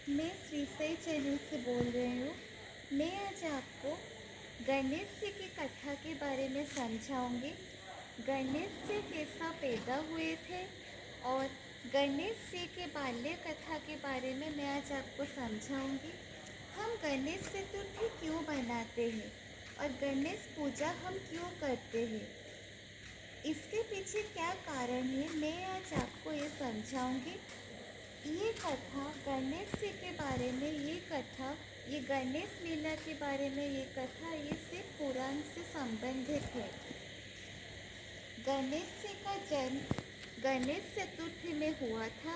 मैं श्रीसई चैनल से बोल रही हूँ। मैं आज आपको गणेश जी की कथा के बारे में समझाऊंगी। गणेश जी कैसा पैदा हुए थे और गणेश जी के बाल्य कथा के बारे में मैं आज आपको समझाऊंगी। हम गणेश चतुर्थी क्यों मनाते हैं और गणेश पूजा हम क्यों करते हैं, इसके पीछे क्या कारण है, मैं आज आपको ये समझाऊंगी। ये कथा गणेश जी के बारे में, ये गणेश लीला के बारे में ये कथा, ये सिर्फ पुराण से संबंधित है। गणेश जी का जन्म गणेश चतुर्थी में हुआ था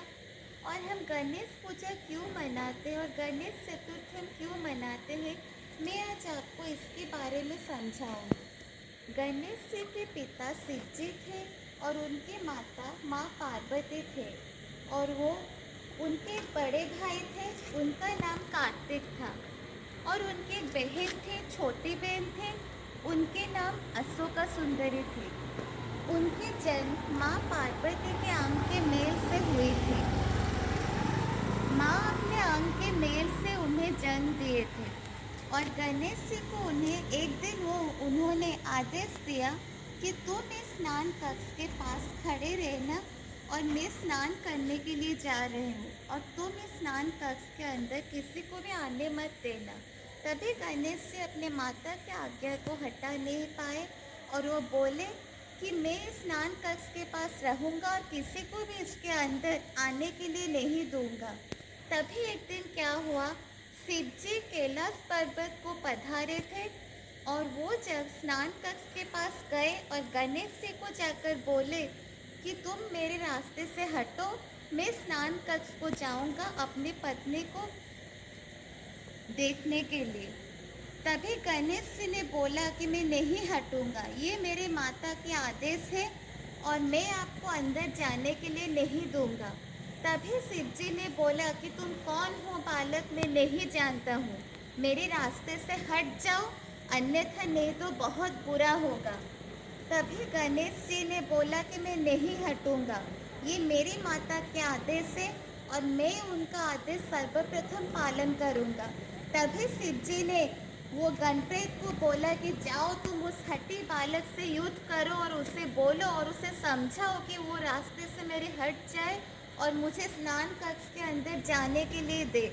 और हम गणेश पूजा क्यों मनाते हैं और गणेश चतुर्थी हम क्यों मनाते हैं, मैं आज आपको इसके बारे में समझाऊंगी। गणेश जी के पिता शिव जी थे और उनकी माता माँ पार्वती थे और उनके एक बड़े भाई थे, उनका नाम कार्तिक था और उनकी एक बहन थी, छोटी बहन थे, उनके नाम अशोका सुंदरी थी। उनके जन्म माँ पार्वती के अंग के मेल से हुई थी। माँ अपने अंग के मेल से उन्हें जन्म दिए थे और गणेश जी को एक दिन उन्होंने आदेश दिया कि तुम इस स्नान कक्ष के पास खड़े रहना और मैं स्नान करने के लिए जा रही हूँ और तुम इस स्नान कक्ष के अंदर किसी को भी आने मत देना। तभी गणेश जी अपने माता की आज्ञा को हटा नहीं पाए और वो बोले कि मैं स्नान कक्ष के पास रहूँगा और किसी को भी इसके अंदर आने के लिए नहीं दूंगा। तभी एक दिन क्या हुआ, शिव जी कैलाश पर्वत को पधारे थे और वो जब स्नान कक्ष के पास गए और गणेश जी को जाकर बोले कि तुम मेरे रास्ते से हटो, मैं स्नान कक्ष को जाऊंगा अपनी पत्नी को देखने के लिए। तभी गणेश जी ने बोला कि मैं नहीं हटूंगा, ये मेरे माता के आदेश है और मैं आपको अंदर जाने के लिए नहीं दूंगा। तभी शिव जी ने बोला कि तुम कौन हो बालक, मैं नहीं जानता हूँ, मेरे रास्ते से हट जाओ, अन्यथा नहीं तो बहुत बुरा होगा। तभी गणेश जी ने बोला कि मैं नहीं हटूंगा, ये मेरी माता के आदेश है और मैं उनका आदेश सर्वप्रथम पालन करूंगा। तभी शिव जी ने वो गणप्रेत को बोला कि जाओ तुम उस हठी बालक से युद्ध करो और उसे बोलो और उसे समझाओ कि वो रास्ते से मेरे हट जाए और मुझे स्नान कक्ष के अंदर जाने के लिए दे।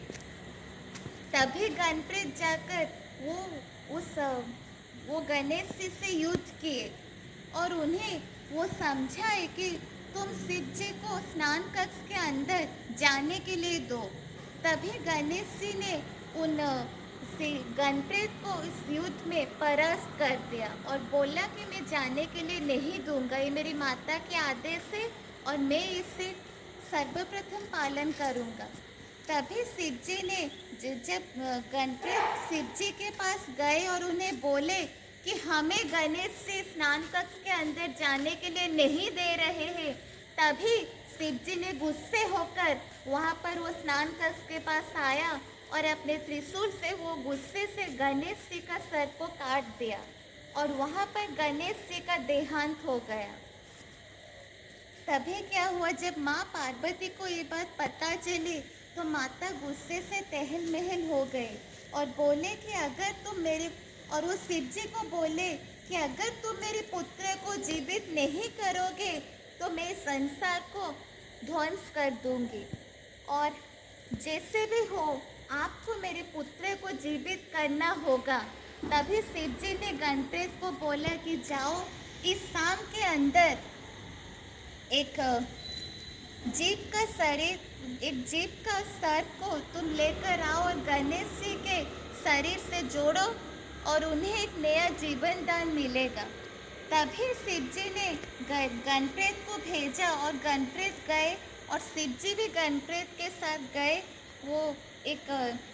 तभी गणप्रेत जाकर वो गणेश जी से युद्ध किए और उन्हें वो समझाए कि तुम शिव जी को स्नान कक्ष के अंदर जाने के लिए दो। तभी गणेश जी ने उन गणप्रेत को इस युद्ध में परास्त कर दिया और बोला कि मैं जाने के लिए नहीं दूंगा, ये मेरी माता के आदेश है और मैं इसे सर्वप्रथम पालन करूंगा। तभी शिव जी ने जब गणप्रेत शिव जी के पास गए और उन्हें बोले कि हमें गणेश से स्नान कक्ष के अंदर जाने के लिए नहीं दे रहे हैं, तभी शिव जी ने गुस्से होकर वहाँ पर वो स्नान कक्ष के पास आया और अपने त्रिशूल से वो गुस्से से गणेश जी का सर को काट दिया और वहाँ पर गणेश जी का देहांत हो गया। तभी क्या हुआ, जब माँ पार्वती को ये बात पता चली तो माता गुस्से से तहल महल हो गए और बोले कि अगर तुम मेरे और वो शिव जी को बोले कि अगर तुम मेरे पुत्र को जीवित नहीं करोगे तो मैं संसार को ध्वंस कर दूंगी और जैसे भी हो आपको मेरे पुत्र को जीवित करना होगा। तभी शिव जी ने गणप्रेत को बोला कि जाओ इस शाम के अंदर एक जीप का सर को तुम लेकर आओ और गणेश जी के शरीर से जोड़ो और उन्हें एक नया जीवन दान मिलेगा। तभी शिव जी ने गणप्रेत को भेजा और गणप्रेत गए और शिव जी भी गणप्रेत के साथ गए वो एक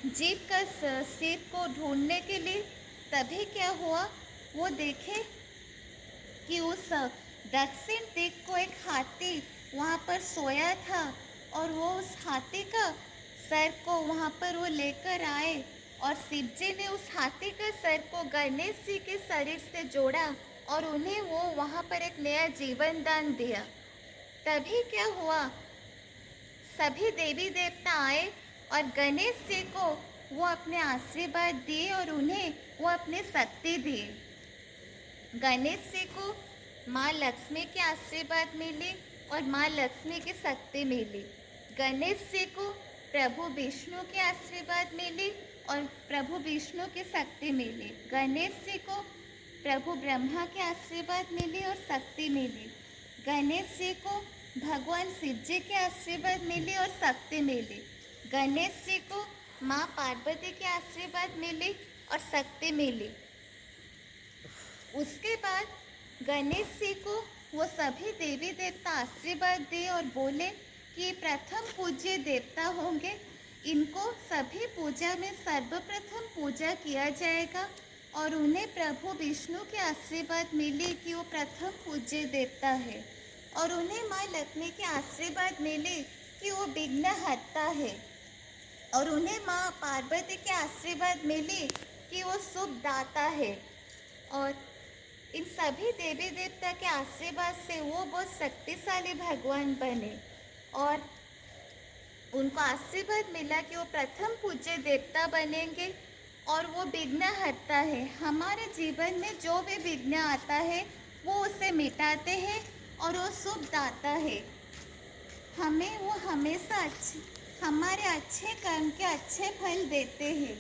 जीप का सिर को ढूंढने के लिए। तभी क्या हुआ, वो देखे कि उस दक्षिण दिक को एक हाथी वहाँ पर सोया था और वो उस हाथी का सर को वहाँ पर वो लेकर आए और शिव जी ने उस हाथी का सर को गणेश जी के शरीर से जोड़ा और उन्हें वो वहाँ पर एक नया जीवन दान दिया। तभी क्या हुआ, सभी देवी देवता आए और गणेश जी को वो अपने आशीर्वाद दिए और उन्हें वो अपने शक्ति दिए। गणेश जी को माँ लक्ष्मी के आशीर्वाद मिली और माँ लक्ष्मी की शक्ति मिली। गणेश जी को प्रभु विष्णु के आशीर्वाद मिली और प्रभु विष्णु की शक्ति मिली। गणेश जी को प्रभु ब्रह्मा के आशीर्वाद मिली और शक्ति मिली। गणेश जी को भगवान शिव जी के आशीर्वाद मिली और शक्ति मिली। गणेश जी को माँ पार्वती के आशीर्वाद मिली और शक्ति मिली। उसके बाद गणेश जी को वो सभी देवी देवता आशीर्वाद दिए और बोले कि प्रथम पूज्य देवता होंगे, इनको सभी पूजा में सर्वप्रथम पूजा किया जाएगा। और उन्हें प्रभु विष्णु के आशीर्वाद मिली कि वो प्रथम पूज्य देवता है। और उन्हें माँ लक्ष्मी के आशीर्वाद मिले कि वो विघ्नहर्ता है। और उन्हें माँ पार्वती के आशीर्वाद मिले कि वो शुभ दाता है। और इन सभी देवी देवता के आशीर्वाद से वो बहुत शक्तिशाली भगवान बने और उनको आशीर्वाद मिला कि वो प्रथम पूज्य देवता बनेंगे और वो विघ्नहर्ता है। हमारे जीवन में जो भी विघ्न आता है वो उसे मिटाते हैं और वो शुभ दाता है। हमें वो हमेशा हमारे अच्छे कर्म के अच्छे फल देते हैं।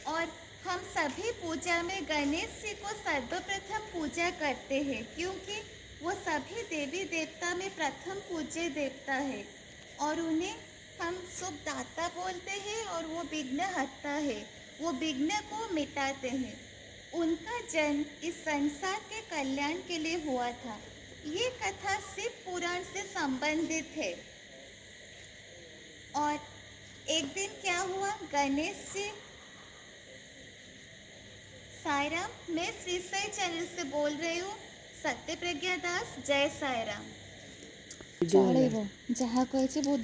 और हम सभी पूजा में गणेश जी को सर्वप्रथम पूजा करते हैं क्योंकि वो सभी देवी देवता में प्रथम पूज्य देवता है और उन्हें हम शुभ दाता बोलते हैं और वो विघ्नहर्ता है, वो विघ्न को मिटाते हैं। उनका जन्म इस संसार के कल्याण के लिए हुआ था। ये कथा शिव पुराण से संबंधित है। और एक दिन क्या हुआ, गणेश जी साई राम, मैं श्री साई चैनल से बोल रही हूँ, सत्य प्रज्ञा दास। जय साई राम। चढ़ेब जहाँ कहे बहुत